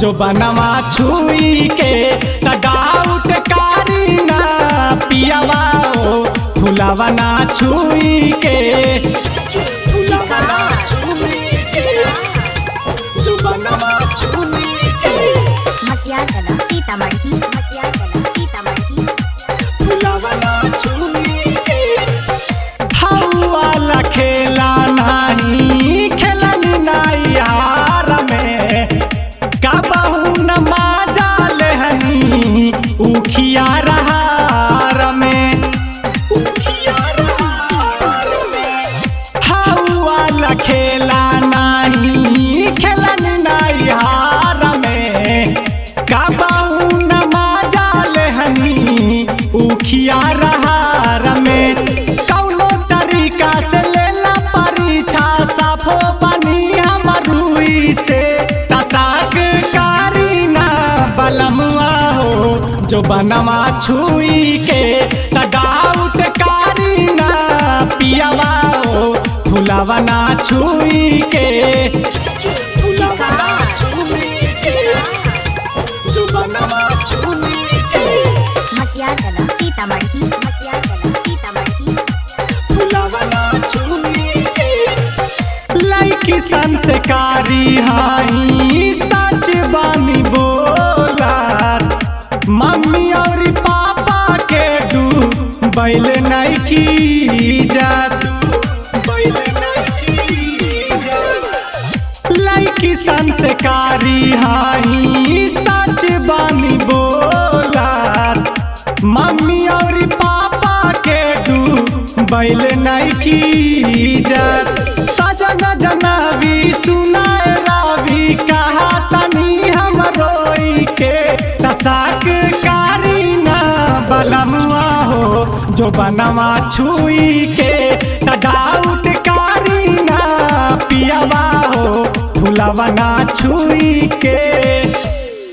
जो बनवा छुई के डाउट कारीना पियावा हो फुलावा ना छुई के फुलावा ना छुई के जो बनवा छुई के मटिया चला सीतामढ़ी मटिया चला सीतामढ़ी फुलावा ना छुई के वाला खेला नहीं खेलनी नहीं हार में कबहू न माजा लेहनी उखिया रहार में उखिया रहार में वाला खेला नहीं खेलनी नहीं हार में कबहू न माजा लेहनी उखिया रहार में तरीका से लेला परीक्षा साफो बनी हमर रुई से तसाक कारीना बलमुआ हो जो बनवा छुई के डाउट कारीना पियावा हो फुलावा ना छुई के फुलावा ना छुई के जो बनवा छुई के मटिया चला सीतामढ़ी मटिया चला सीतामढ़ी लड़की संस्कारी हाई सच बानी बोला मम्मी और पापा के बैल नहीं की जादू बैल नहीं की जादू लड़की संस्कारी हाई सच बानी बोला मम्मी और पापा के बैल नहीं की जात सजन जनावी सुनाए रावी कहा तनी हम रोई के तसाक कारीना बलमुआ हो जो बनवा छुई के डाउट कारीना पियावा हो फुलावा ना छुई के।